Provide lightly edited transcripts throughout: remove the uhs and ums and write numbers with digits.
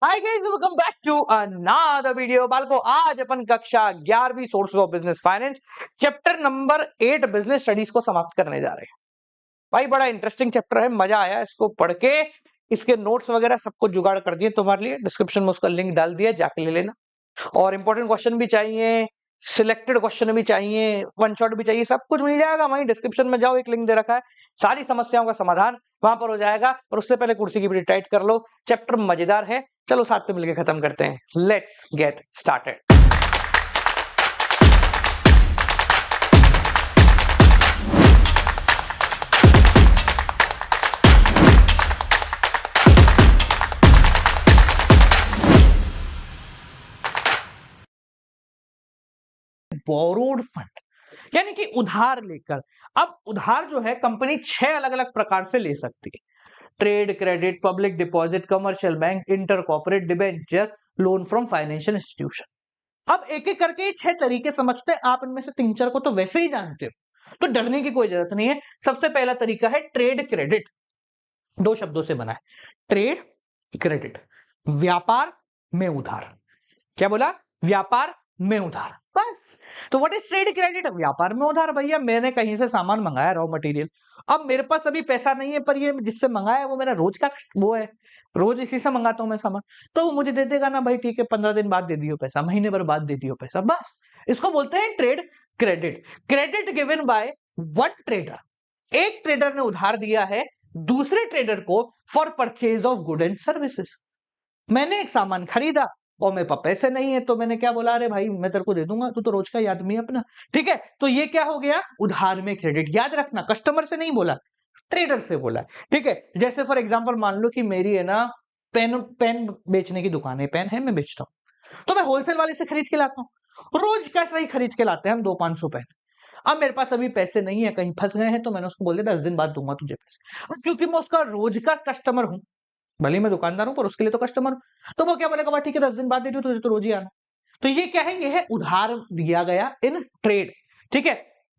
Hi guys, welcome back to another video. बालको आज अपन कक्षा 11वीं sources of business finance chapter number 8 business studies को समाप्त करने जा रहे हैं। भाई बड़ा इंटरेस्टिंग चैप्टर है, मजा आया इसको पढ़ के। इसके नोट्स वगैरह सब कुछ जुगाड़ कर दिए तुम्हारे लिए, डिस्क्रिप्शन में उसका लिंक डाल दिया, जाके ले लेना। और इंपॉर्टेंट क्वेश्चन भी चाहिए, सिलेक्टेड क्वेश्चन भी चाहिए, वन शॉट भी चाहिए, सब कुछ मिल जाएगा वहीं डिस्क्रिप्शन में। जाओ, एक लिंक दे रखा है, सारी समस्याओं का समाधान वहां पर हो जाएगा। और उससे पहले कुर्सी की भी टाइट कर लो, चैप्टर मजेदार है। चलो साथ में मिलकर खत्म करते हैं। Let's get started. Borrowed fund यानी कि उधार लेकर। अब उधार जो है कंपनी 6 अलग अलग प्रकार से ले सकती है। Trade credit, public deposit, commercial bank, inter corporate debenture, loan from financial institution. अब एक एक करके 6 तरीके समझते हैं। आप इनमें से 3-4 को तो वैसे ही जानते हो, तो डरने की कोई जरूरत नहीं है। सबसे पहला तरीका है ट्रेड क्रेडिट। 2 शब्दों से बना है, ट्रेड क्रेडिट, व्यापार में उधार। क्या बोला? व्यापार में उधार, बस। तो व्हाट इज ट्रेड क्रेडिट? व्यापार में उधार। भैया मैंने कहीं से सामान मंगाया, रॉ मटेरियल, अब मेरे पास अभी पैसा नहीं है, पर ये जिससे मंगाया वो मेरा रोज का वो है, रोज इसी से मंगाता हूं मैं सामान, तो वो मुझे दे देगा ना भाई, ठीक है 15 दिन बाद दे दियो पैसा, महीने भर बाद दे दियो पैसा, बस। इसको बोलते हैं trade credit. Credit given by one trader, एक ट्रेडर ने उधार दिया है दूसरे ट्रेडर को for purchase of good and services. मैंने एक सामान खरीदा और मेरे पास पैसे नहीं है, तो मैंने क्या बोला, अरे भाई मैं तेरे को दे दूंगा, तू तो रोज का ही आदमी है अपना, ठीक है। तो ये क्या हो गया? उधार में क्रेडिट। याद रखना, कस्टमर से नहीं बोला, ट्रेडर से बोला, ठीक है। जैसे फॉर एग्जांपल मान लो कि मेरी है ना पेन पेन बेचने की दुकान है, पेन है, मैं बेचता हूँ, तो मैं होलसेल वाले से खरीद के लाता हूँ। रोज कैसे ही खरीद के लाते हैं हम 200-500 पेन। अब मेरे पास अभी पैसे नहीं है, कहीं फंस गए हैं, तो मैंने उसको बोल दिया 10 दिन बाद दूंगा तुझे पैसे। और क्योंकि मैं उसका रोज का कस्टमर हूं, भले मैं दुकानदार हूं पर उसके लिए तो कस्टमर हूं, तो वो क्या बोलेगा, ठीक है 10 दिन बाद दे दो, तुझे तो रोज ही आना। तो ये क्या है? ये है उधार दिया गया इन ट्रेड, ठीक है।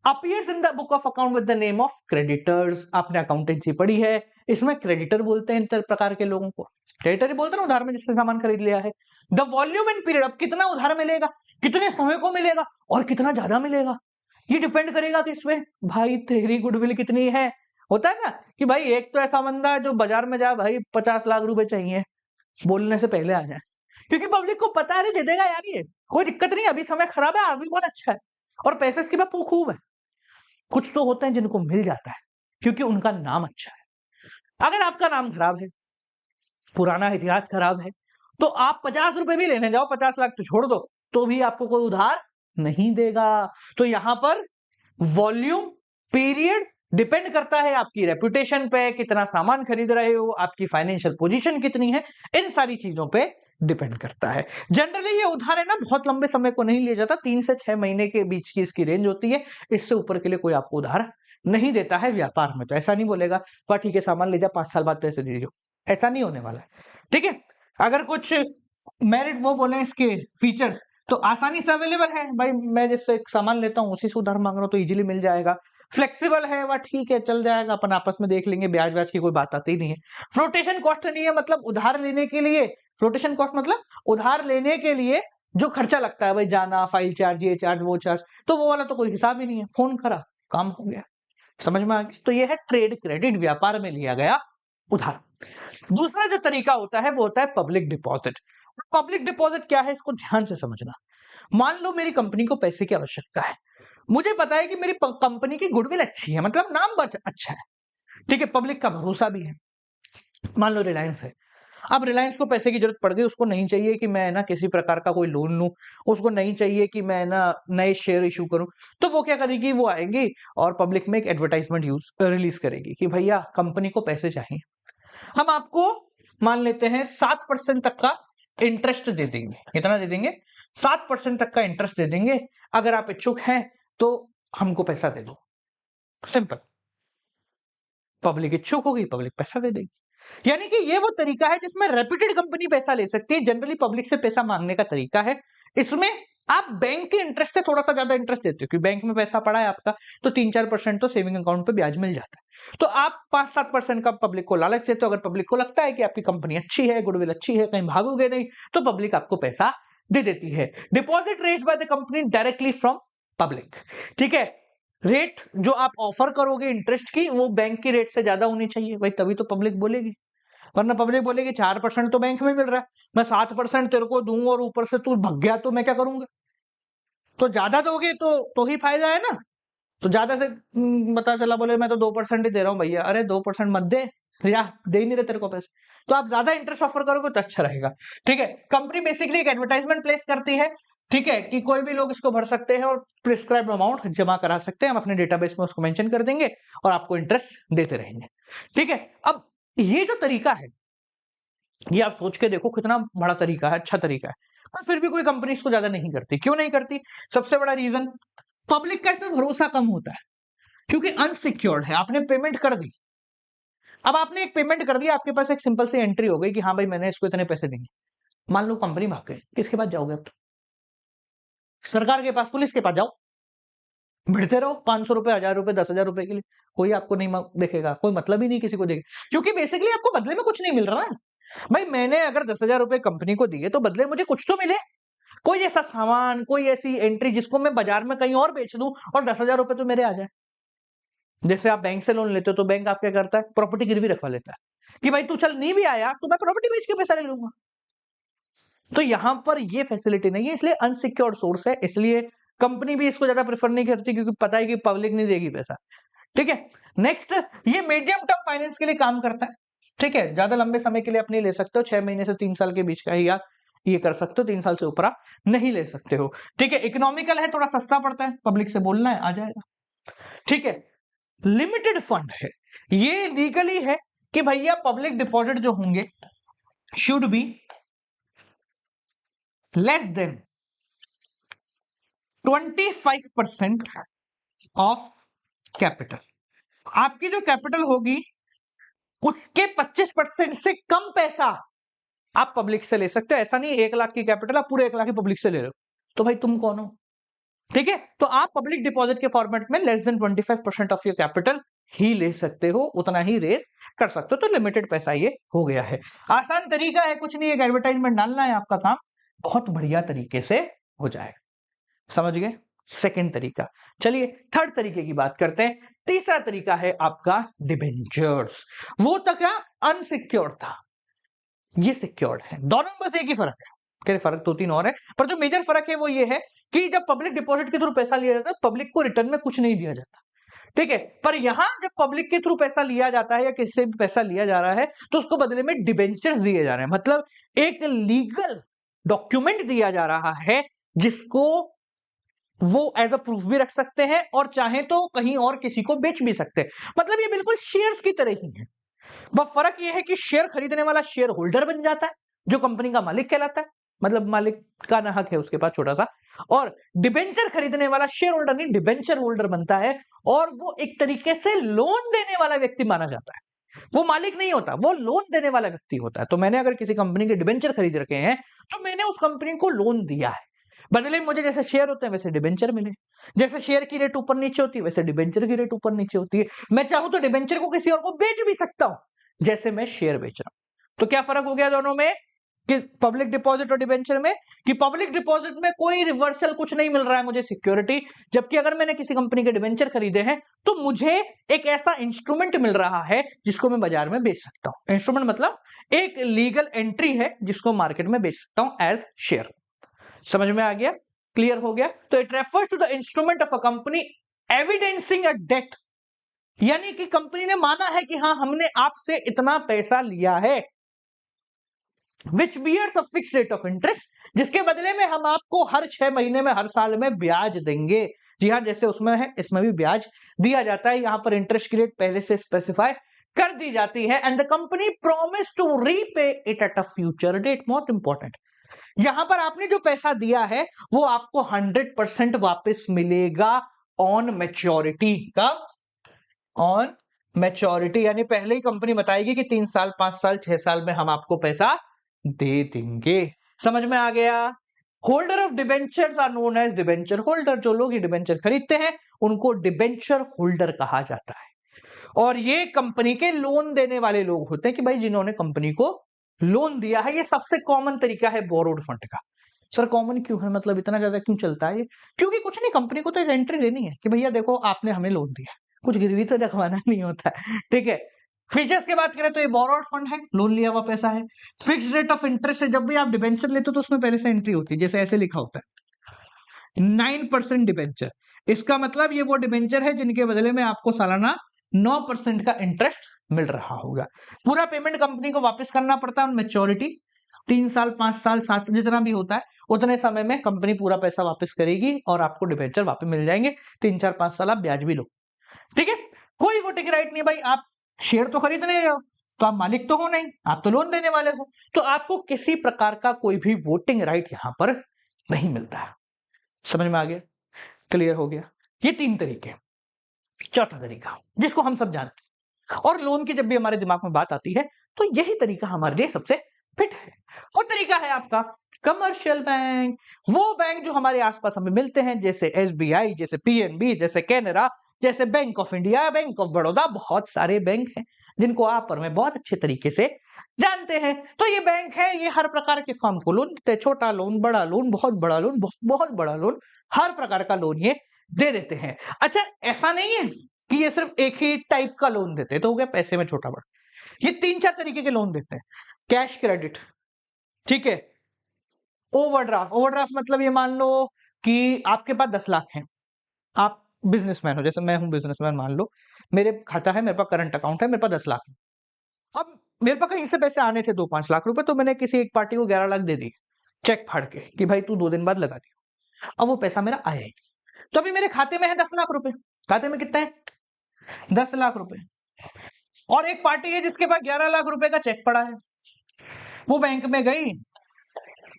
Appears in the book of account with the name of creditors. आपने अकाउंटेंसी पढ़ी है, इसमें क्रेडिटर बोलते हैं इन प्रकार के लोगों को। क्रेडिटर ही बोलते हैं ना उधार में जिससे सामान खरीद लिया है। द वॉल्यूम एंड पीरियड, अब कितना उधार मिलेगा, कितने समय को मिलेगा और कितना ज्यादा मिलेगा, ये डिपेंड करेगा कि इसमें भाई तेरी गुडविल कितनी है। होता है ना कि भाई एक तो ऐसा बंदा है जो बाजार में जाए, भाई 50 लाख रुपए चाहिए, बोलने से पहले आ जाए, क्योंकि पब्लिक को पता है, दे देगा यार, ये कोई दिक्कत नहीं, अभी समय खराब है, आदमी बहुत अच्छा है और पैसे इसके पास खूब है। कुछ तो होते हैं जिनको मिल जाता है क्योंकि उनका नाम अच्छा है। अगर आपका नाम खराब है, पुराना इतिहास खराब है, तो आप 50 रुपए भी लेने जाओ, 50 लाख तो छोड़ दो, तो भी आपको कोई उधार नहीं देगा। तो यहां पर वॉल्यूम, पीरियड डिपेंड करता है आपकी रेपुटेशन पे, कितना सामान खरीद रहे हो, आपकी फाइनेंशियल पोजीशन कितनी है, इन सारी चीजों पे डिपेंड करता है। जनरली ये उधार है ना बहुत लंबे समय को नहीं लिया जाता, 3 से 6 महीने के बीच की इसकी रेंज होती है। इससे ऊपर के लिए कोई आपको उधार नहीं देता है। व्यापार में तो ऐसा नहीं बोलेगा, वाह ठीक है सामान ले जा, 5 साल बाद पैसे दे दीजिए, ऐसा नहीं होने वाला है, ठीक है। अगर कुछ मेरिट वो बोले इसके फीचर्स, तो आसानी से अवेलेबल है, भाई मैं जिससे एक सामान लेता हूँ उसी से उधार मांग रहा हूँ तो इजीली मिल जाएगा। फ्लेक्सिबल है, वह ठीक है चल जाएगा, अपन आपस में देख लेंगे, ब्याज व्याज की कोई बात आती नहीं है। फ्लोटेशन कॉस्ट नहीं है, मतलब उधार लेने के लिए, फ्लोटेशन कॉस्ट मतलब उधार लेने के लिए जो खर्चा लगता है, भाई जाना, फाइल चार्ज, ये चार्ज वो चार्ज, तो वो वाला तो कोई हिसाब ही नहीं है, फोन करा काम हो गया। समझ में आ गया? तो ये है ट्रेड क्रेडिट, व्यापार में लिया गया उधार। दूसरा जो तरीका होता है वो होता है पब्लिक डिपॉजिट। पब्लिक डिपॉजिट क्या है, इसको ध्यान से समझना। मान लो मेरी कंपनी को पैसे की आवश्यकता है, मुझे पता है कि मेरी कंपनी की गुडविल अच्छी है, मतलब नाम अच्छा है, ठीक है, पब्लिक का भरोसा भी है। मान लो रिलायंस है, अब रिलायंस को पैसे की जरूरत पड़ गई, उसको नहीं चाहिए कि मैं ना किसी प्रकार का कोई लोन लूं, उसको नहीं चाहिए कि मैं ना नए शेयर इशू करूं, तो वो क्या करेगी, वो आएगी और पब्लिक में एक एडवर्टाइजमेंट रिलीज करेगी कि भैया कंपनी को पैसे चाहिए, हम आपको मान लेते हैं 7% तक का इंटरेस्ट दे देंगे। कितना दे देंगे? 7% तक का इंटरेस्ट दे देंगे, अगर आप इच्छुक हैं तो हमको पैसा दे दो। सिंपल। पब्लिक इच्छुक होगी, पब्लिक पैसा दे देगी। यानी कि ये वो तरीका है जिसमें रेप्यूटेड कंपनी पैसा ले सकती है। जनरली पब्लिक से पैसा मांगने का तरीका है। इसमें आप बैंक के इंटरेस्ट से थोड़ा सा ज्यादा इंटरेस्ट देते हो, क्योंकि बैंक में पैसा पड़ा है आपका, तो 3-4% तो सेविंग अकाउंट पे ब्याज मिल जाता है। तो आप 5-7% का पब्लिक को लालच देते हो। अगर पब्लिक को लगता है कि आपकी कंपनी अच्छी है, गुडविल अच्छी है, कहीं भागोगे नहीं, तो पब्लिक आपको पैसा दे देती है। Deposit raised by the company directly from public, ठीक है। रेट जो आप ऑफर करोगे इंटरेस्ट की, वो बैंक की रेट से ज्यादा होनी चाहिए भाई, तभी तो पब्लिक बोलेगी। वरना पब्लिक बोलेगी 4% तो बैंक में मिल रहा है, मैं 7% तेरे को दूं और ऊपर से तू भग गया तो मैं क्या करूंगा। तो ज्यादा दोगे तो ही फायदा है ना। तो ज्यादा से पता चला बोले मैं तो 2% ही दे रहा हूँ भैया, अरे 2% मत दे या दे ही नहीं रहे तेरे को पैसे। तो आप ज्यादा इंटरेस्ट ऑफर करोगे तो अच्छा रहेगा, ठीक है। कंपनी बेसिकली एक एडवर्टाइजमेंट प्लेस करती है, ठीक है, कि कोई भी लोग इसको भर सकते हैं और प्रिस्क्राइब अमाउंट जमा करा सकते हैं। हम अपने डेटाबेस में उसको मेंशन कर देंगे और आपको इंटरेस्ट देते रहेंगे, ठीक है। अब ये जो तरीका है, ये आप सोच के देखो कितना बड़ा तरीका है, अच्छा तरीका है, पर फिर भी कोई कंपनी इसको ज्यादा नहीं करती। क्यों नहीं करती? सबसे बड़ा रीजन, पब्लिक का इसमें भरोसा कम होता है, क्योंकि अनसिक्योर्ड है। आपने पेमेंट कर दी, अब आपने एक पेमेंट कर दिया, आपके पास एक सिंपल सी एंट्री हो गई कि हाँ भाई मैंने इसको इतने पैसे दिए। मान लो कंपनी भाग गई, किसके पास जाओगे अब? तो सरकार के पास, पुलिस के पास जाओ, भिड़ते रहो 500 रुपए, 1000 रुपए, 10,000 रुपए के लिए। कोई आपको नहीं देखेगा, कोई मतलब ही नहीं किसी को देखेगा, क्योंकि बेसिकली आपको बदले में कुछ नहीं मिल रहा है। भाई मैंने अगर 10,000 रुपए कंपनी को दिए तो बदले मुझे कुछ तो मिले, कोई ऐसा सामान, कोई ऐसी एंट्री जिसको मैं बाजार में कहीं और बेच दूं और 10,000 रुपए तो मेरे आ जाए। जैसे आप बैंक से लोन लेते हो तो बैंक आप क्या करता है, प्रॉपर्टी गिरवी रखवा लेता है कि भाई तू चल नहीं भी आया तो मैं प्रॉपर्टी बेच के पैसा ले लूंगा। तो यहां पर ये फैसिलिटी नहीं है, इसलिए अनसिक्योर्ड सोर्स है, इसलिए कंपनी भी इसको ज्यादा प्रेफर नहीं करती, क्योंकि पता है कि पब्लिक नहीं देगी पैसा, ठीक है। नेक्स्ट, ये मीडियम टर्म फाइनेंस के लिए काम करता है, ठीक है। ज्यादा लंबे समय के लिए आप नहीं ले सकते हो, 6 महीने से 3 साल के बीच का ही आप ये कर सकते हो, 3 साल से ऊपर आप नहीं ले सकते हो, ठीक है। इकोनॉमिकल है, थोड़ा सस्ता पड़ता है, पब्लिक से बोलना है आ जाएगा, ठीक है। लिमिटेड फंड है, ये लीगली है कि भैया पब्लिक डिपॉजिट जो होंगे should be less than 25% of capital. आपकी जो कैपिटल होगी उसके 25% से कम पैसा आप पब्लिक से ले सकते हो। ऐसा नहीं 1 लाख की कैपिटल आप पूरे 1 लाख की पब्लिक से ले रहे हो, तो भाई तुम कौन हो, ठीक है। तो आप पब्लिक डिपॉजिट के फॉर्मेट में less than 25% of your capital ही ले सकते हो, उतना ही रेस कर सकते हो। तो लिमिटेड पैसा ये हो गया है, आसान तरीका है, कुछ नहीं, एक एडवर्टाइजमेंट डालना है, आपका काम बहुत बढ़िया तरीके से हो जाएगा, समझ गए। सेकंड तरीका। चलिए थर्ड तरीके की बात करते हैं। तीसरा तरीका है आपका डिबेंचर्स। वो तक क्या अनसिक्योर्ड था, ये सिक्योर्ड है। दोनों में बस एक ही फर्क है, क्या फर्क, 2-3 और है, पर जो मेजर फर्क है वो ये है कि जब पब्लिक डिपॉजिट के थ्रू पैसा लिया जाता है, पब्लिक को रिटर्न में कुछ नहीं दिया जाता, ठीक है। पर यहां जब पब्लिक के थ्रू पैसा लिया जाता है या किसी से भी पैसा लिया जा रहा है, तो उसको बदले में डिबेंचर्स दिए जा रहे हैं, मतलब एक लीगल डॉक्यूमेंट दिया जा रहा है जिसको वो एज अ प्रूफ भी रख सकते हैं और चाहे तो कहीं और किसी को बेच भी सकते हैं। मतलब ये बिल्कुल शेयर्स की तरह ही है, बस फर्क ये है कि शेयर खरीदने वाला शेयर होल्डर बन जाता है, जो कंपनी का मालिक कहलाता है, मतलब मालिक का ना हक है उसके पास छोटा सा, और डिबेंचर खरीदने वाला शेयर होल्डर नहीं, डिबेंचर होल्डर बनता है, और वो एक तरीके से लोन देने वाला व्यक्ति माना जाता है। वो मालिक नहीं होता, वो लोन देने वाला व्यक्ति होता है। तो मैंने अगर किसी कंपनी के डिबेंचर खरीद रखे हैं तो मैंने उस कंपनी को लोन दिया है, बदले में मुझे जैसे शेयर होते हैं वैसे डिबेंचर मिले। जैसे शेयर की रेट ऊपर नीचे होती है वैसे डिबेंचर की रेट ऊपर नीचे होती है। मैं चाहूं तो डिबेंचर को किसी और को बेच भी सकता हूं, जैसे मैं शेयर बेच रहा हूं। तो क्या फर्क हो गया दोनों में कि पब्लिक डिपॉजिट और डिबेंचर में, कि पब्लिक डिपॉजिट में कोई रिवर्सल कुछ नहीं मिल रहा है मुझे सिक्योरिटी, जबकि अगर मैंने किसी कंपनी के डिबेंचर खरीदे हैं तो मुझे एक ऐसा इंस्ट्रूमेंट मिल रहा है जिसको मैं बाजार में बेच सकता हूं। इंस्ट्रूमेंट मतलब एक लीगल एंट्री है जिसको मार्केट में बेच सकता हूं एज शेयर। समझ में आ गया, क्लियर हो गया। तो it refers to the instrument of a company evidencing a debt, यानी कि कंपनी ने माना है कि हाँ हमने आपसे इतना पैसा लिया है, which bears a fix rate of interest, जिसके बदले में हम आपको हर 6 महीने में, हर साल में ब्याज देंगे। जी हाँ, जैसे उसमें है इसमें भी ब्याज दिया जाता है, यहां पर इंटरेस्ट की रेट पहले से स्पेसिफाई कर दी जाती है। And the company promise to repay it at a future date. Most important, यहां पर आपने जो पैसा दिया है वो आपको 100% वापस मिलेगा ऑन मैच्योरिटी। कब? ऑन मैच्योरिटी, यानी पहले ही कंपनी बताएगी कि 3 साल, 5 साल, 6 साल में हम आपको पैसा दे देंगे। समझ में आ गया। Holder of debentures are known as debenture holder. जो लोग ये डिबेंचर खरीदते हैं उनको डिबेंचर होल्डर कहा जाता है। और ये कंपनी के लोन देने वाले लोग होते हैं कि भाई जिन्होंने कंपनी को लोन दिया है। ये सबसे कॉमन तरीका है बोरोड फंड का। सर कॉमन क्यों है, मतलब इतना ज्यादा क्यों चलता है ये? क्योंकि कुछ नहीं, कंपनी को तो एक एंट्री देनी है कि भैया देखो आपने हमें लोन दिया, कुछ गिरवी तो रखवाना नहीं होता है, ठीक है। फीचर्स की बात करें तो ये बोरोड फंड है, लोन लिया हुआ पैसा है। फिक्स रेट ऑफ इंटरेस्ट है, जब भी आप डिबेंचर लेते हो तो उसमें पहले से एंट्री होती है, जैसे ऐसे लिखा होता है 9% डिबेंचर। इसका मतलब ये वो डिबेंचर है जिनके बदले में आपको सालाना 9% का इंटरेस्ट मिल रहा होगा। पूरा पेमेंट कंपनी को वापस करना पड़ता है, मैच्योरिटी 3 साल 5 साल 7 जितना भी होता है उतने समय में कंपनी पूरा पैसा वापस करेगी और आपको डिबेंचर वापस मिल जाएंगे। 3 4 5 साल आप ब्याज भी लो, ठीक है। कोई वोटिंग राइट नहीं भाई, आप शेयर तो खरीद रहे हो तो आप मालिक तो हो नहीं, आप तो लोन देने वाले हो, तो आपको किसी प्रकार का कोई भी वोटिंग राइट यहां पर नहीं मिलता है। समझ में आ गया, क्लियर हो गया। ये 3 तरीके। चौथा तरीका जिसको हम सब जानते हैं और लोन की जब भी हमारे दिमाग में बात आती है तो यही तरीका हमारे लिए सबसे फिट है। और तरीका है आपका कमर्शियल बैंक। वो बैंक जो हमारे आसपास हमें मिलते हैं, जैसे एसबीआई, जैसे पीएनबी, जैसे कैनरा, जैसे bank of India, bank of Baroda, बहुत सारे बैंक हैं जिनको आप और मैं बहुत अच्छे तरीके से जानते हैं। तो ये बैंक है, ये हर प्रकार के फर्म को लोन देते हैं, छोटा लोन, बड़ा लोन, बहुत बड़ा लोन, बहुत बड़ा लोन, हर प्रकार का लोन ये दे देते हैं। अच्छा ऐसा नहीं है कि ये सिर्फ एक ही टाइप का लोन देते हैं, तो हो गया पैसे में छोटा बड़ा, ये 3 4 तरीके के लोन देते हैं। कैश क्रेडिट, ठीक है। ओवरड्राफ्ट, ओवरड्राफ्ट मतलब ये मान लो कि आपके पास 10 लाख है, आप बिजनेसमैन हो, जैसे मैं हूं बिजनेसमैन, मान लो मेरे खाता है, मेरे पास करंट अकाउंट है, मेरे पास 10 लाख है। अब मेरे पास कहीं से पैसे आने थे 2 5 लाख रुपए, तो मैंने किसी एक पार्टी को 11 लाख दे दिए चेक फाड़ के कि भाई तू 2 दिन बाद लगा दियो। अब वो पैसा मेरा आया ही, तो अभी मेरे खाते में है 10 लाख रुपए। खाते में कितना है? 10 लाख रुपए। और एक पार्टी है जिसके पास 11 लाख रुपए का चेक पड़ा है, वो बैंक में गई,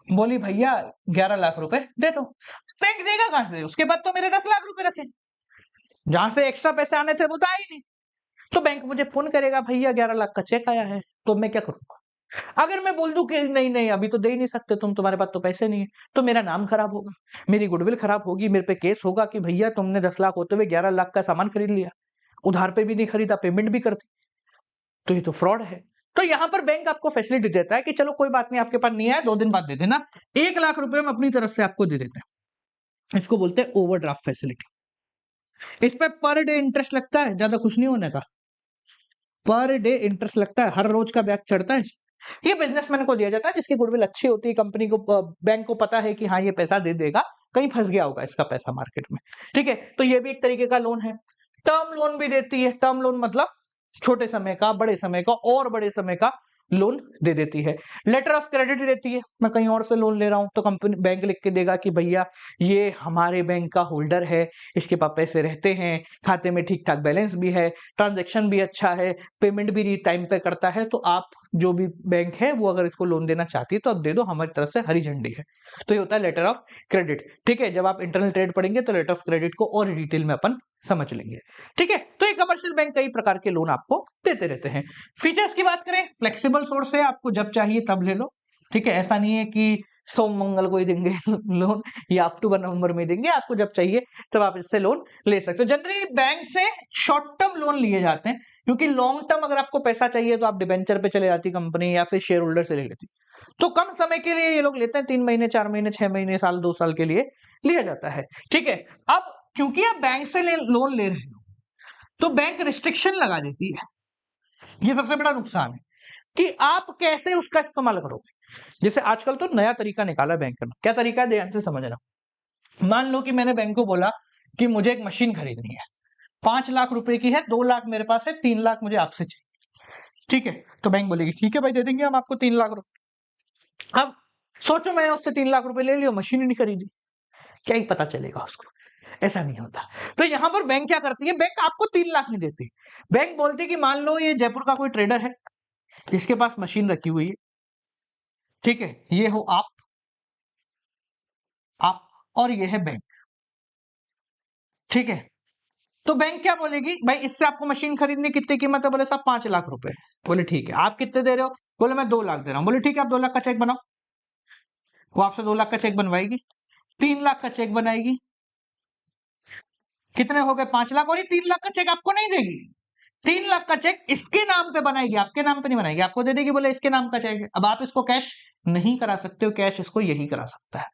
बोली भैया 11 लाख रुपए दे दो। बैंक देगा कहां से, उसके बाद तो मेरे 10 लाख रुपए रखे, जहां से एक्स्ट्रा पैसे आने थे वो तो आए नहीं। तो बैंक मुझे फोन करेगा भैया 11 लाख का चेक आया है, तो मैं क्या करूंगा? अगर मैं बोल दूं कि नहीं नहीं अभी तो दे ही नहीं सकते तुम, तुम्हारे पास तो पैसे नहीं है, तो मेरा नाम खराब होगा, मेरी गुडविल खराब होगी, मेरे पे केस होगा कि भैया तुमने 10 लाख होते हुए 11 लाख का सामान खरीद लिया, उधार पे भी नहीं खरीदा, पेमेंट भी करती, तो ये तो फ्रॉड है। तो यहां पर बैंक आपको फैसिलिटी देता है कि चलो कोई बात नहीं, आपके पास नहीं आया 2 दिन बाद दे देना, 1 लाख रुपए हम अपनी तरफ से आपको दे देते हैं। इसको बोलते हैं ओवरड्राफ्ट फैसिलिटी। इस पे पर डे इंटरेस्ट लगता है, ज्यादा खुश नहीं होने का, पर डे इंटरेस्ट लगता है, हर रोज का ब्याज चढ़ता है। ये बिजनेसमैन को दिया जाता है जिसकी गुडविल अच्छी होती है, कंपनी को, बैंक को पता है कि हाँ ये पैसा दे देगा, कहीं फंस गया होगा इसका पैसा मार्केट में, ठीक है। तो ये भी एक तरीके का लोन है। टर्म लोन भी देती है, टर्म लोन मतलब छोटे समय का, बड़े समय का और बड़े समय का लोन दे देती है। लेटर ऑफ क्रेडिट देती है, मैं कहीं और से लोन ले रहा हूं तो कंपनी बैंक लिख के देगा कि भैया ये हमारे बैंक का होल्डर है, इसके पास पैसे रहते हैं, खाते में ठीक ठाक बैलेंस भी है, ट्रांजैक्शन भी अच्छा है, पेमेंट भी टाइम पे करता है, तो आप जो भी बैंक है वो अगर इसको लोन देना चाहती है तो आप दे दो, हमारी तरफ से हरी झंडी है। तो ये होता है लेटर ऑफ क्रेडिट, ठीक है। जब आप इंटरनल ट्रेड पढ़ेंगे तो लेटर ऑफ क्रेडिट को और डिटेल में अपन समझ लेंगे, ठीक है। तो ये कमर्शियल बैंक कई प्रकार के लोन आपको देते रहते हैं। फीचर्स की बात करें, फ्लेक्सिबल सोर्स है, आपको जब चाहिए तब ले लो, ठीक है। ऐसा नहीं है कि सोम मंगल को ही देंगे लोन या अक्टूबर नवंबर में देंगे, आपको जब चाहिए तब आप इससे लोन ले सकते हो। जनरली बैंक से शॉर्ट टर्म लोन लिए जाते हैं, क्योंकि लॉन्ग टर्म अगर आपको पैसा चाहिए तो आप डिबेंचर पे चले जाती कंपनी या फिर शेयर होल्डर से ले लेती, तो कम समय के लिए ये लोग लेते हैं, 3 महीने 4 महीने 6 महीने साल 2 साल के लिए लिया जाता है, ठीक है। अब क्योंकि आप बैंक से लोन ले रहे हो तो बैंक रिस्ट्रिक्शन लगा देती है, ये सबसे बड़ा नुकसान है कि आप कैसे उसका इस्तेमाल करोगे। जैसे आजकल तो नया तरीका निकाला बैंक ने, क्या तरीका है ध्यान से समझना। मान लो कि मैंने बैंक को बोला कि मुझे एक मशीन खरीदनी है, 5 लाख रुपए की है, 2 लाख मेरे पास है, 3 लाख मुझे आपसे चाहिए, ठीक है। तो बैंक बोलेगी ठीक है भाई दे देंगे हम आपको 3 लाख रुपए। अब सोचो मैंने उससे 3 लाख रुपए ले लिया, मशीन ही नहीं खरीदी, क्या ही पता चलेगा उसको? ऐसा नहीं होता। तो यहां पर बैंक क्या करती है, बैंक आपको 3 लाख नहीं देती, बैंक बोलती है कि मान लो ये जयपुर का कोई ट्रेडर है जिसके पास मशीन रखी हुई है, ठीक है, ये हो आप और ये है बैंक, ठीक है। तो बैंक क्या बोलेगी, भाई इससे आपको मशीन खरीदनी कितनी कीमत है, बोले साहब 5 लाख रुपए, बोले ठीक है। आप कितने दे रहे हो, बोले मैं 2 लाख दे रहा हूं, बोले ठीक है आप 2 लाख का चेक बनाओ। वो आपसे 2 लाख का चेक बनवाएगी, 3 लाख का चेक बनाएगी, कितने हो गए 5 लाख, और ये 3 लाख का चेक आपको नहीं देगी, 3 लाख का चेक इसके नाम पे बनाएगी, आपके नाम पे नहीं बनाएगी, आपको दे देगी, बोले इसके नाम का चेक है। अब आप इसको कैश नहीं करा सकते हो, कैश इसको यही करा सकता है।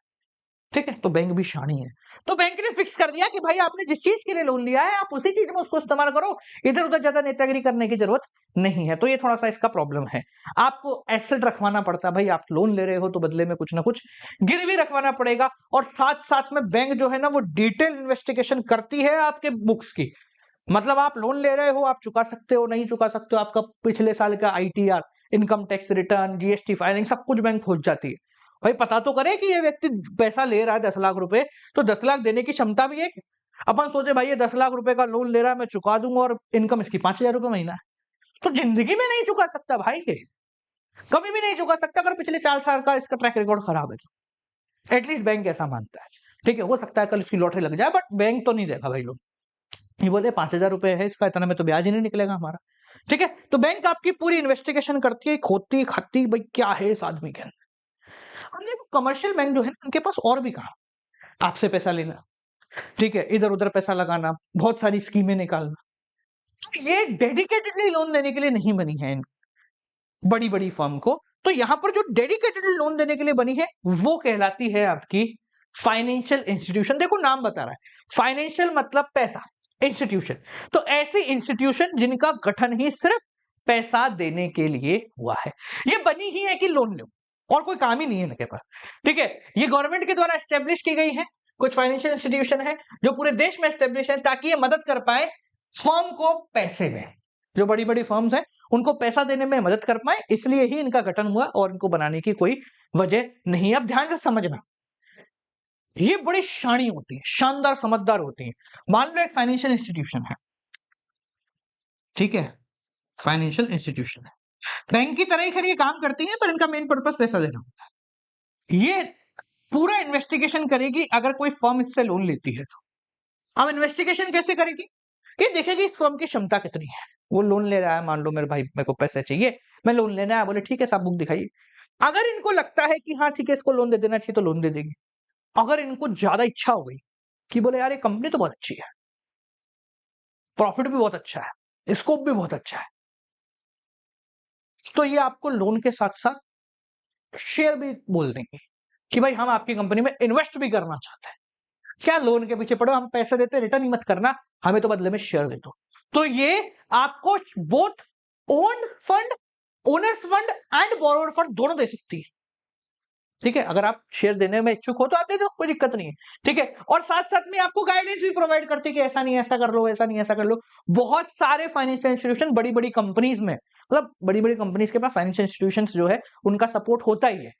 ठीक है, तो बैंक भी शानी है। तो बैंक ने फिक्स कर दिया कि भाई आपने जिस चीज के लिए लोन लिया है आप उसी चीज में उसको इस्तेमाल करो, इधर उधर ज्यादा नेतागिरी करने की जरूरत नहीं है। तो ये थोड़ा सा इसका प्रॉब्लम है। आपको एसेट रखवाना पड़ता है भाई, आप लोन ले रहे हो तो बदले में कुछ ना कुछ गिरवी रखवाना पड़ेगा। और साथ साथ में बैंक जो है ना वो डिटेल इन्वेस्टिगेशन करती है आपके बुक्स की। मतलब आप लोन ले रहे हो, आप चुका सकते हो, नहीं चुका सकते हो, आपका पिछले साल का ITR, income tax return, GST filing, सब कुछ बैंक खोज जाती है। भाई पता तो करे कि ये व्यक्ति पैसा ले रहा है 10 लाख रुपए, तो 10 लाख देने की क्षमता भी है। अपन सोचे भाई ये 10 लाख रुपए का लोन ले रहा है, मैं चुका दूंगा, और इनकम इसकी 5,000 रुपए महीना है, तो जिंदगी में नहीं चुका सकता भाई, ये कभी भी नहीं चुका सकता अगर पिछले 4 साल का इसका ट्रैक रिकॉर्ड खराब है तो। एटलीस्ट बैंक ऐसा मानता है। ठीक है, हो सकता है कल इसकी लॉटरी लग जाए, बट बैंक तो नहीं देगा भाई लोग। ये बोले 5,000 रुपए है इसका, इतना में तो ब्याज ही नहीं निकलेगा हमारा। ठीक है, तो बैंक आपकी पूरी इन्वेस्टिगेशन करती है, खोती खाती भाई क्या है इस आदमी के अंदर। हम देखो कमर्शियल बैंक जो है उनके पास और भी काम, आपसे पैसा लेना, ठीक है, इधर उधर पैसा लगाना, बहुत सारी स्कीमें निकालना। तो ये डेडिकेटेडली लोन देने के लिए नहीं बनी है बड़ी बड़ी फर्म को। तो यहां पर जो डेडिकेटेडली लोन देने के लिए बनी है वो कहलाती है आपकी फाइनेंशियल इंस्टीट्यूशन। देखो नाम बता रहा है, फाइनेंशियल मतलब पैसा, इंस्टीट्यूशन। तो ऐसी इंस्टीट्यूशन जिनका गठन ही सिर्फ पैसा देने के लिए हुआ है, ये बनी ही है कि लोन लो, और कोई काम ही नहीं है इनके पास। ठीक है, ये गवर्नमेंट के द्वारा एस्टेब्लिश की गई है। कुछ फाइनेंशियल इंस्टीट्यूशन है जो पूरे देश में एस्टेब्लिश है ताकि ये मदद कर पाए फर्म को पैसे में। जो बड़ी बड़ी फर्म्स हैं उनको पैसा देने में मदद कर पाए, इसलिए ही इनका गठन हुआ, और इनको बनाने की कोई वजह नहीं है। अब ध्यान से समझना, ये बड़ी शानी होती है, शानदार समझदार होती है। मान लो एक फाइनेंशियल इंस्टीट्यूशन है, ठीक है, फाइनेंशियल इंस्टीट्यूशन है, बैंक की तरह ही खैर ये काम करती है, पर इनका मेन पर्पस पैसा देना होता है। ये पूरा इन्वेस्टिगेशन करेगी अगर कोई फर्म इससे लोन लेती है तो। अब इन्वेस्टिगेशन कैसे करेगी, ये देखेगी इस फर्म की क्षमता कितनी है। वो लोन ले रहा है, मान लो मेरे भाई मेरे को पैसे चाहिए, मैं लोन लेना है, बोले ठीक है साहब बुक दिखाइए। अगर इनको लगता है कि हाँ ठीक है इसको लोन दे देना चाहिए तो लोन दे देंगे। अगर इनको ज्यादा इच्छा हो गई कि बोले यार ये कंपनी तो बहुत अच्छी है, प्रॉफिट भी बहुत अच्छा है, स्कोप भी बहुत अच्छा है, तो ये आपको लोन के साथ साथ शेयर भी बोल देंगे कि भाई हम आपकी कंपनी में इन्वेस्ट भी करना चाहते हैं। क्या लोन के पीछे पड़ो, हम पैसे देते रिटर्न ही मत करना, हमें तो बदले में शेयर दे दो। तो ये आपको both own fund, owner's fund and borrower fund दोनों दे सकती है। ठीक है, अगर आप शेयर देने में इच्छुक हो तो आप दे दो, कोई दिक्कत नहीं है। ठीक है, और साथ साथ में आपको गाइडेंस भी प्रोवाइड करती है कि ऐसा नहीं ऐसा कर लो, ऐसा नहीं ऐसा कर लो। बहुत सारे फाइनेंशियल इंस्टीट्यूशन बड़ी बड़ी कंपनीज में, मतलब बड़ी बड़ी कंपनीज के पास फाइनेंशियल इंस्टीट्यूशन जो है उनका सपोर्ट होता ही है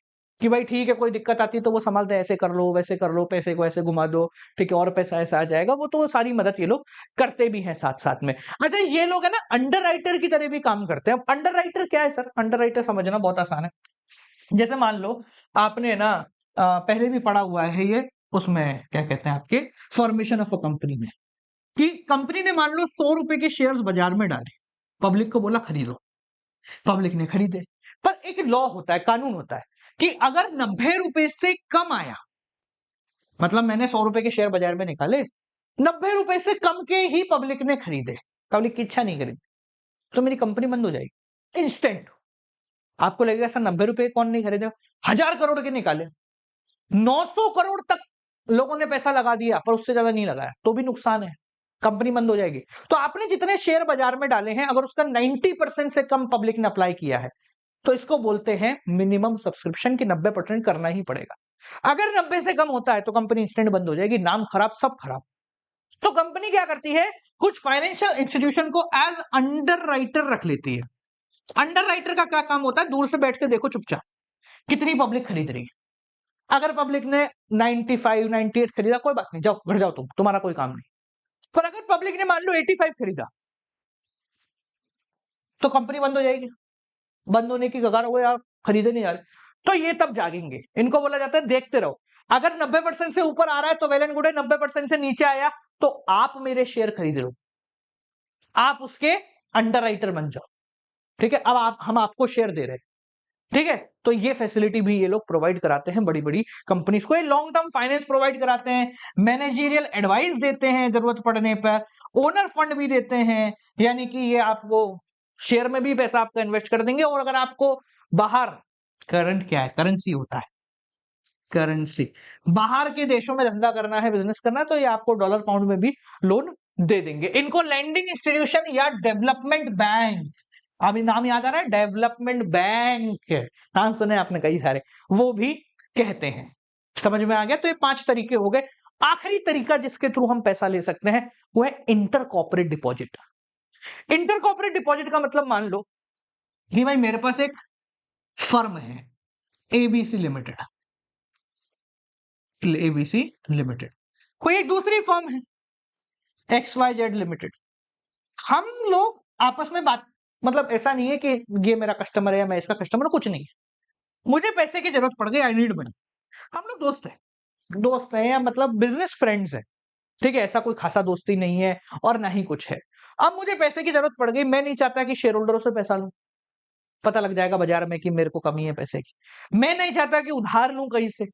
कि भाई ठीक है कोई दिक्कत आती है तो वो संभालते हैं, ऐसे कर लो वैसे कर लो, पैसे को ऐसे घुमा दो, ठीक है, और पैसा ऐसा आ जाएगा, वो तो सारी मदद ये लोग करते भी हैं साथ साथ में। अच्छा, ये लोग है ना अंडर राइटर की तरह भी काम करते हैं। अंडर राइटर क्या है सर, अंडर राइटर समझना बहुत आसान है। जैसे मान लो आपने ना पहले भी पढ़ा हुआ है ये, उसमें क्या कहते हैं आपके फॉर्मेशन ऑफ अ कंपनी में, कि कंपनी ने मान लो 100 रुपए के शेयर्स बाजार में डाले, पब्लिक को बोला खरीदो, पब्लिक ने खरीदे। पर एक लॉ होता है, कानून होता है कि अगर 90 रुपए से कम आया, मतलब मैंने 100 रुपए के शेयर बाजार में निकाले, 90 रुपए से कम के ही पब्लिक ने खरीदे, पब्लिक की इच्छा नहीं खरीदी, तो मेरी कंपनी बंद हो जाएगी इंस्टेंट। आपको लगेगा सर 90 रुपए कौन नहीं खरीदेगा, 1000 करोड़ के निकाले, 900 करोड़ तक लोगों ने पैसा लगा दिया पर उससे ज्यादा नहीं लगाया, तो भी नुकसान है, कंपनी बंद हो जाएगी। तो आपने जितने शेयर बाजार में डाले हैं, अगर उसका 90% से कम पब्लिक ने अप्लाई किया है, तो इसको बोलते हैं मिनिमम सब्सक्रिप्शन की 90% करना ही पड़ेगा। अगर 90 से कम होता है तो कंपनी इंस्टेंट बंद हो जाएगी, नाम खराब, सब खराब। तो कंपनी क्या करती है, कुछ फाइनेंशियल इंस्टीट्यूशन को एज अंडर राइटर रख लेती है। अंडर राइटर का क्या काम होता है, दूर से बैठ के देखो चुपचाप कितनी पब्लिक खरीद रही है। अगर पब्लिक ने 95 98 खरीदा, कोई बात नहीं, जाओ घर जाओ, तुम्हारा कोई काम नहीं। पर अगर पब्लिक ने मान लो 85 खरीदा, तो कंपनी बंद हो जाएगी, बंद होने की कगार हो, यार खरीदे नहीं जा रहे। तो ये तब जागेंगे, इनको बोला जाता है देखते रहो। अगर 90% से ऊपर आ रहा है तो वेल एंड गुड है, 90% से नीचे आया तो आप मेरे शेयर खरीद लो, आप उसके अंडर राइटर बन जाओ। ठीक है, अब हम आपको शेयर दे रहे हैं, ठीक है, तो ये फैसिलिटी भी ये लोग प्रोवाइड कराते हैं बड़ी बड़ी कंपनीज को। ये लॉन्ग टर्म फाइनेंस प्रोवाइड कराते हैं, मैनेजरियल एडवाइस देते हैं जरूरत पड़ने पर, ओनर फंड भी देते हैं, यानी कि ये आपको शेयर में भी पैसा आपका इन्वेस्ट कर देंगे। और अगर आपको बाहर, करंट क्या है, करेंसी होता है, करेंसी, बाहर के देशों में धंधा करना है, बिजनेस करना है, तो ये आपको डॉलर पाउंड में भी लोन दे देंगे। इनको लैंडिंग इंस्टीट्यूशन या डेवलपमेंट बैंक, अभी नाम याद आ रहा है, डेवलपमेंट बैंक, नाम सुने आपने कई सारे, वो भी कहते हैं। समझ में आ गया? तो ये 5 तरीके हो गए। आखिरी तरीका जिसके थ्रू हम पैसा ले सकते हैं वो है inter corporate deposit. Inter corporate deposit का मतलब, मान लो कि भाई मेरे पास एक फर्म है एबीसी लिमिटेड, एबीसी लिमिटेड, कोई एक दूसरी फर्म है XYZ लिमिटेड। हम लोग आपस में बात, मतलब ऐसा नहीं है कि ये मेरा कस्टमर है या मैं इसका कस्टमर, कुछ नहीं है। मुझे पैसे की जरूरत पड़ गई, आई नीड मनी। हम लोग दोस्त हैं या मतलब बिजनेस फ्रेंड्स हैं, ठीक है, ऐसा कोई खासा दोस्ती नहीं है और ना ही कुछ है। अब मुझे पैसे की जरूरत पड़ गई, मैं नहीं चाहता कि शेयर होल्डरों से पैसा लूं, पता लग जाएगा बाजार में कि मेरे को कमी है पैसे की। मैं नहीं चाहता कि उधार लूं कहीं से,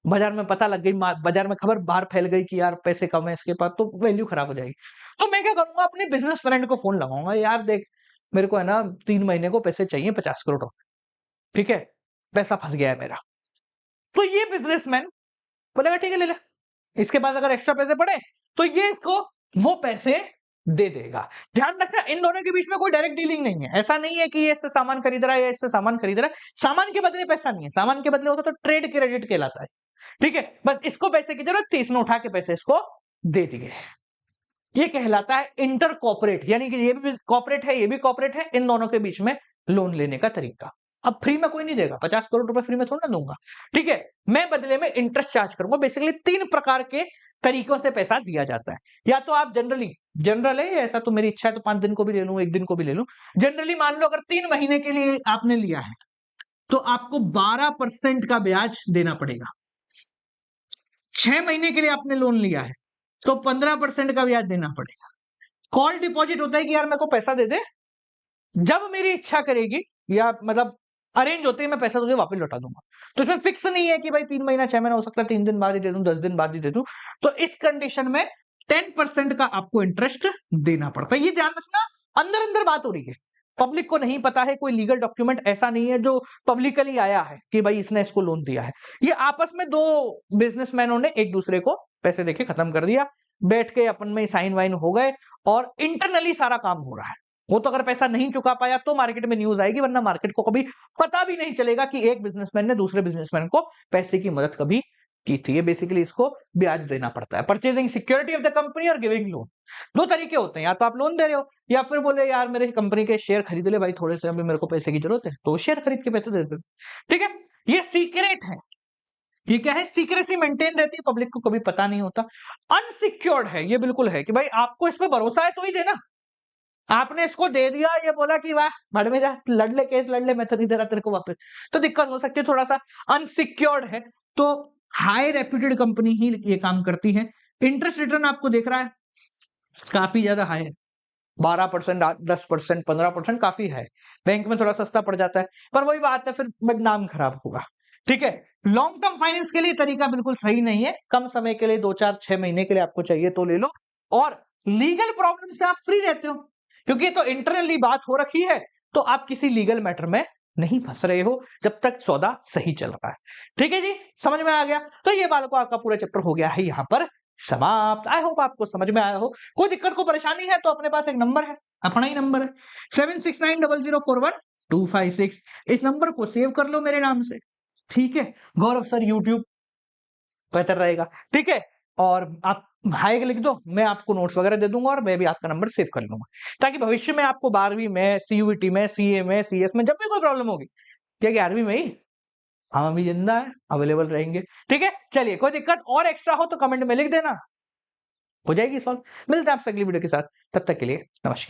बाजार में पता लग गई, बाजार में खबर बाहर फैल गई कि यार पैसे कम है इसके पास, तो वैल्यू खराब हो जाएगी। तो मैं क्या करूंगा, अपने बिजनेस फ्रेंड को फोन लगाऊंगा, यार देख मेरे को है ना 3 महीने को पैसे चाहिए 50 करोड़ रुपए, ठीक है, पैसा फंस गया है मेरा। तो ये बिजनेसमैन बोलेगा ठीक है ले ले, इसके पास अगर एक्स्ट्रा पैसे पड़े तो ये इसको वो पैसे दे देगा। ध्यान रखना, इन दोनों के बीच में कोई डायरेक्ट डीलिंग नहीं है। ऐसा नहीं है कि ये इससे सामान खरीद रहा है या इससे सामान खरीद रहा है, सामान के बदले पैसा नहीं है, सामान के बदले होता तो ट्रेड क्रेडिट कहलाता है, ठीक है। बस इसको पैसे की जरूरत थी, इसने उठा के पैसे इसको दे दिए, ये कहलाता है इंटर कॉर्पोरेट। यानी कि ये भी कॉर्पोरेट है, ये भी कॉर्पोरेट है, इन दोनों के बीच में लोन लेने का तरीका। अब फ्री में कोई नहीं देगा, 50 करोड़ रुपए फ्री में थोड़ा ना दूंगा, ठीक है, मैं बदले में इंटरेस्ट चार्ज करूंगा। बेसिकली 3 प्रकार के तरीकों से पैसा दिया जाता है। या तो आप जनरल है, ऐसा तो मेरी इच्छा है तो 5 दिन को भी ले लूं, 1 दिन को भी ले लूं। जनरली मान लो अगर 3 महीने के लिए आपने लिया है तो आपको 12% का ब्याज देना पड़ेगा। 6 महीने के लिए आपने लोन लिया है तो 15% का ब्याज देना पड़ेगा। कॉल डिपॉजिट होता है कि यार मेरे को पैसा दे दे, जब मेरी इच्छा करेगी या मतलब अरेंज होते ही मैं पैसा तुझे वापस लौटा दूंगा। तो इसमें फिक्स नहीं है कि भाई 3 महीना 6 महीना, हो सकता है 3 दिन बाद ही दे दूं, 10 दिन बाद ही दे दूं। तो इस कंडीशन में 10% का आपको इंटरेस्ट देना पड़ता है। ये ध्यान रखना, अंदर अंदर बात हो रही है, पब्लिक को नहीं पता है, कोई लीगल डॉक्यूमेंट ऐसा नहीं है जो पब्लिकली आया है कि भाई इसने इसको लोन दिया है। ये आपस में 2 बिजनेसमैनों ने एक दूसरे को पैसे देके खत्म कर दिया, बैठ के अपन में साइन वाइन हो गए और इंटरनली सारा काम हो रहा है। वो तो अगर पैसा नहीं चुका पाया तो मार्केट में न्यूज आएगी, वरना मार्केट को कभी पता भी नहीं चलेगा कि एक बिजनेसमैन ने दूसरे बिजनेसमैन को पैसे की मदद कभी की थी। ये बेसिकली इसको ब्याज देना पड़ता है। Purchasing security of the company और गिविंग लोन, 2 तरीके होते हैं, या तो आप लोन दे रहे हो या फिर बोले यार मेरे कंपनी के शेयर खरीद ले भाई थोड़े से, अभी मेरे को पैसे की जरूरत है, तो शेयर खरीद के पैसे दे देते, ठीक है। ये सीक्रेट है, ये क्या है, सीक्रेसी मेंटेन रहती है, पब्लिक को कभी पता नहीं होता। अनसिक्योर्ड है, ये बिल्कुल है कि भाई आपको इस पे भरोसा है तो ही देना। आपने इसको दे दिया, ये बोला कि वाह भड़ में जा, लड़ ले, केस लड़ ले, मैं तो नहीं दे रहा तेरे को वापस, तो दिक्कत हो सकती है। थोड़ा सा अनसिक्योर्ड है तो हाई रेप्यूटेड कंपनी ही ये काम करती है। इंटरेस्ट रिटर्न आपको देख रहा है काफी ज्यादा हाई है, 12%, 10%, 15% काफी है। बैंक में थोड़ा सस्ता पड़ जाता है, पर वही बात है, फिर नाम खराब होगा, ठीक है। लॉन्ग टर्म फाइनेंस के लिए तरीका बिल्कुल सही नहीं है, कम समय के लिए 2, 4, 6 महीने के लिए आपको चाहिए तो ले लो, और लीगल प्रॉब्लम से आप फ्री रहते हो, क्योंकि ये तो इंटरनली बात हो रखी है, तो आप किसी लीगल मैटर में नहीं फंस रहे हो जब तक सौदा सही चल रहा है, ठीक है जी, समझ में आ गया। तो ये बाल को आपका पूरा चैप्टर हो गया है यहाँ पर समाप्त। आई होप आपको समझ में आया हो। कोई दिक्कत को परेशानी है तो अपने पास एक नंबर है, अपना ही नंबर है 7690041256, इस नंबर को सेव कर लो मेरे नाम से, ठीक है। गौरव सर यूट्यूब बेहतर रहेगा, ठीक है। और आप हाई लिख दो, मैं आपको नोट्स वगैरह दे दूंगा और मैं भी आपका नंबर सेव कर लूंगा, ताकि भविष्य में आपको 12वीं में, CUET में, CA में, CS में जब भी कोई प्रॉब्लम होगी, क्या 11वीं में ही हम अभी जिंदा है, अवेलेबल रहेंगे, ठीक है। चलिए, कोई दिक्कत और एक्स्ट्रा हो तो कमेंट में लिख देना, हो जाएगी सॉल्व। मिलते हैं आपसे अगली वीडियो के साथ, तब तक के लिए नमस्कार।